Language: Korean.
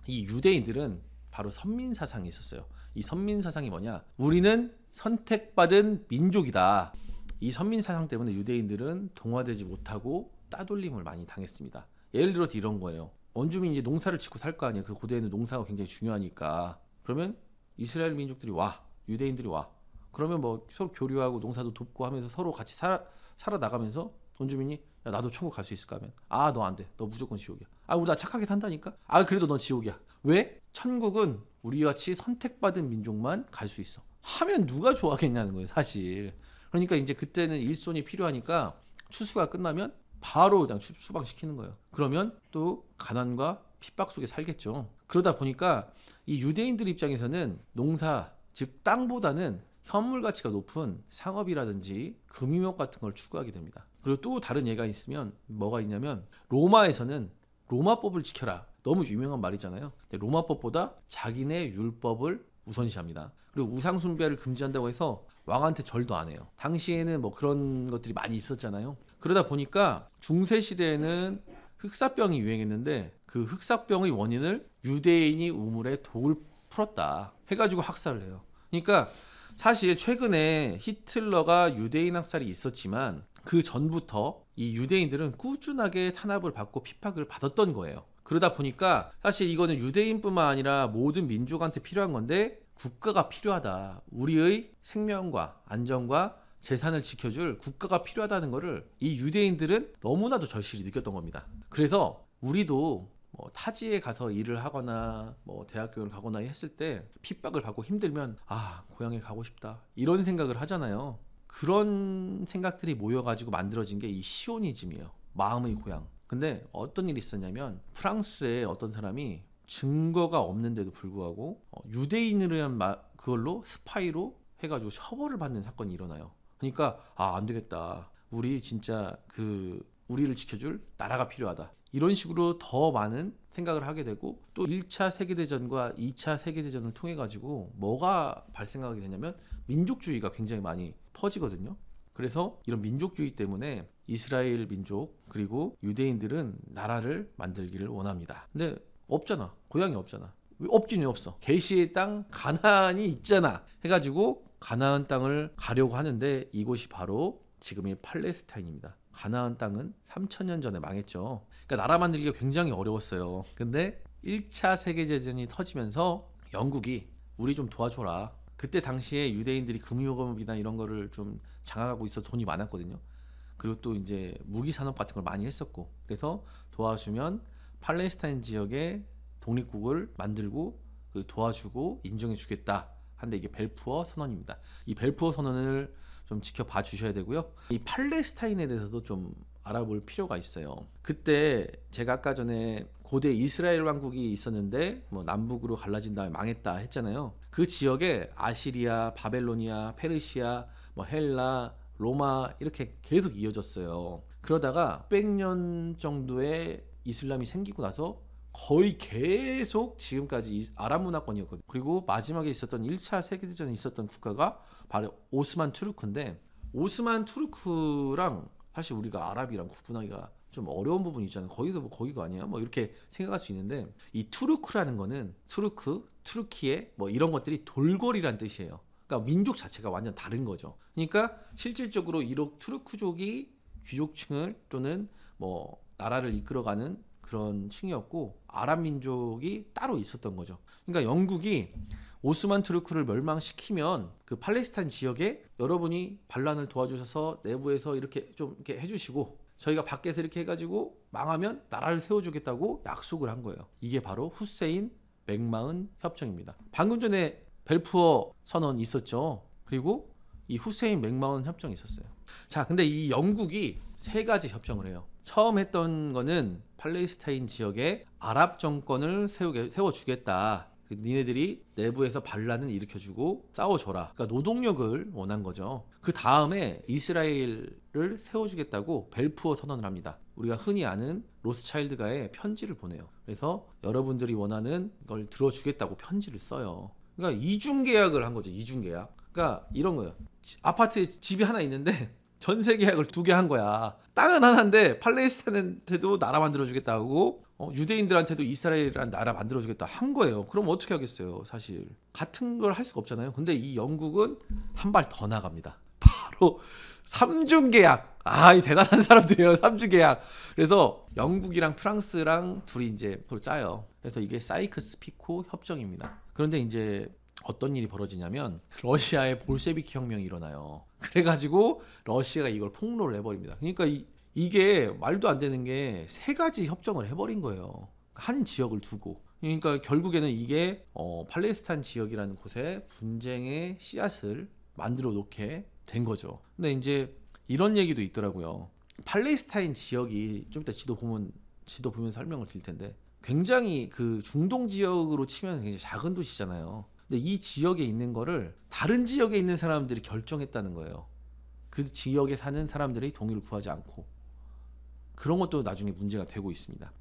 이 유대인들은 바로 선민 사상이 있었어요. 이 선민 사상이 뭐냐? 우리는 선택받은 민족이다. 이 선민 사상 때문에 유대인들은 동화되지 못하고 따돌림을 많이 당했습니다. 예를 들어서 이런 거예요. 원주민이 이제 농사를 짓고 살 거 아니에요. 그 고대에는 농사가 굉장히 중요하니까. 그러면 이스라엘 민족들이 와, 유대인들이 와. 그러면 뭐 서로 교류하고 농사도 돕고 하면서 서로 같이 살아 나가면서 원주민이 야, 나도 천국 갈 수 있을까 하면 아, 너 안 돼. 너 무조건 지옥이야. 아, 우리 나 착하게 산다니까. 아, 그래도 너 지옥이야. 왜? 천국은 우리같이 선택받은 민족만 갈 수 있어. 하면 누가 좋아하겠냐는 거예요, 사실. 그러니까 이제 그때는 일손이 필요하니까 추수가 끝나면 바로 그냥 수방시키는 거예요. 그러면 또 가난과 핍박 속에 살겠죠. 그러다 보니까 이 유대인들 입장에서는 농사, 즉 땅보다는 현물 가치가 높은 상업이라든지 금융업 같은 걸 추구하게 됩니다. 그리고 또 다른 예가 있으면 뭐가 있냐면 로마에서는 로마법을 지켜라. 너무 유명한 말이잖아요. 근데 로마법보다 자기네 율법을 우선시합니다. 그리고 우상 숭배를 금지한다고 해서 왕한테 절도 안 해요. 당시에는 뭐 그런 것들이 많이 있었잖아요. 그러다 보니까 중세 시대에는 흑사병이 유행했는데 그 흑사병의 원인을 유대인이 우물에 독을 풀었다 해가지고 학살을 해요. 그러니까 사실 최근에 히틀러가 유대인 학살이 있었지만 그 전부터 이 유대인들은 꾸준하게 탄압을 받고 핍박을 받았던 거예요. 그러다 보니까 사실 이거는 유대인뿐만 아니라 모든 민족한테 필요한 건데 국가가 필요하다. 우리의 생명과 안전과 재산을 지켜줄 국가가 필요하다는 거를 이 유대인들은 너무나도 절실히 느꼈던 겁니다. 그래서 우리도 뭐 타지에 가서 일을 하거나 뭐 대학교를 가거나 했을 때 핍박을 받고 힘들면 아, 고향에 가고 싶다. 이런 생각을 하잖아요. 그런 생각들이 모여가지고 만들어진 게 이 시오니즘이에요. 마음의 고향. 근데 어떤 일이 있었냐면 프랑스의 어떤 사람이 증거가 없는데도 불구하고 유대인이라는 그걸로 스파이로 해가지고 처벌을 받는 사건이 일어나요. 그러니까 아, 안 되겠다. 우리 진짜 우리를 지켜줄 나라가 필요하다. 이런 식으로 더 많은 생각을 하게 되고 또 1차 세계대전과 2차 세계대전을 통해 가지고 뭐가 발생하게 되냐면 민족주의가 굉장히 많이 퍼지거든요. 그래서 이런 민족주의 때문에 이스라엘 민족 그리고 유대인들은 나라를 만들기를 원합니다. 근데 없잖아. 고향이 없잖아. 왜 없긴 왜 없어? 계시의 땅 가나안이 있잖아. 해가지고 가나안 땅을 가려고 하는데 이곳이 바로 지금의 팔레스타인입니다. 가나안 땅은 3000년 전에 망했죠. 그러니까 나라 만들기가 굉장히 어려웠어요. 근데 1차 세계대전이 터지면서 영국이 우리 좀 도와줘라. 그때 당시에 유대인들이 금융업이나 이런 거를 좀 장악하고 있어 돈이 많았거든요. 그리고 또 이제 무기 산업 같은 걸 많이 했었고 그래서 도와주면 팔레스타인 지역에 독립국을 만들고 도와주고 인정해주겠다. 한데 이게 벨푸어 선언입니다. 이 벨푸어 선언을 좀 지켜봐 주셔야 되고요. 이 팔레스타인에 대해서도 좀 알아볼 필요가 있어요. 그때 제가 아까 전에 고대 이스라엘 왕국이 있었는데 뭐 남북으로 갈라진 다음에 망했다 했잖아요. 그 지역에 아시리아, 바벨로니아, 페르시아, 뭐 헬라, 로마 이렇게 계속 이어졌어요. 그러다가 600년 정도의 이슬람이 생기고 나서 거의 계속 지금까지 아랍 문화권이었거든요. 그리고 마지막에 있었던 1차 세계대전에 있었던 국가가 바로 오스만 투르크인데 오스만 투르크랑 사실 우리가 아랍이랑 구분하기가 좀 어려운 부분이 있잖아요. 거기서 뭐 거기가 아니야? 뭐 이렇게 생각할 수 있는데 이 투르크라는 거는 투르키예 뭐 이런 것들이 돌궐이란 뜻이에요. 그러니까 민족 자체가 완전 다른 거죠. 그러니까 실질적으로 이런 투르크족이 귀족층을 또는 뭐 나라를 이끌어가는 그런 층이었고 아랍 민족이 따로 있었던 거죠. 그러니까 영국이 오스만 투르크를 멸망시키면 그 팔레스타인 지역에 여러분이 반란을 도와주셔서 내부에서 이렇게 좀 이렇게 해주시고 저희가 밖에서 이렇게 해가지고 망하면 나라를 세워주겠다고 약속을 한 거예요. 이게 바로 후세인 맥마흔 협정입니다. 방금 전에 벨푸어 선언 있었죠. 그리고 이 후세인 맥마흔 협정이 있었어요. 자, 근데 이 영국이 3가지 협정을 해요. 처음 했던 거는 팔레스타인 지역에 아랍 정권을 세워주겠다. 니네들이 내부에서 반란을 일으켜주고 싸워줘라. 그러니까 노동력을 원한 거죠. 그 다음에 이스라엘을 세워주겠다고 벨푸어 선언을 합니다. 우리가 흔히 아는 로스차일드가의 편지를 보내요. 그래서 여러분들이 원하는 걸 들어주겠다고 편지를 써요. 그러니까 이중계약을 한 거죠. 이중계약. 그러니까 이런 거예요. 아파트에 집이 하나 있는데 전세 계약을 2개 한 거야. 땅은 하나인데 팔레스타인한테도 나라 만들어주겠다고 유대인들한테도 이스라엘이라는 나라 만들어주겠다 한 거예요. 그럼 어떻게 하겠어요? 사실 같은 걸 할 수가 없잖아요. 근데 이 영국은 한 발 더 나갑니다. 바로 삼중 계약. 이 대단한 사람들이에요. 삼중 계약. 그래서 영국이랑 프랑스랑 둘이 이제 서로 짜요. 그래서 이게 사이크스-피코 협정입니다. 그런데 이제 어떤 일이 벌어지냐면 러시아에 볼셰비키 혁명이 일어나요. 그래가지고 러시아가 이걸 폭로를 해버립니다. 그러니까 이게 말도 안 되는 게 세 가지 협정을 해버린 거예요. 한 지역을 두고. 그러니까 결국에는 이게 팔레스타인 지역이라는 곳에 분쟁의 씨앗을 만들어 놓게 된 거죠. 근데 이제 이런 얘기도 있더라고요. 팔레스타인 지역이 좀 이따 지도 보면 설명을 드릴 텐데 굉장히 그 중동 지역으로 치면 굉장히 작은 도시잖아요. 근데 이 지역에 있는 거를 다른 지역에 있는 사람들이 결정했다는 거예요. 그 지역에 사는 사람들의 동의를 구하지 않고. 그런 것도 나중에 문제가 되고 있습니다.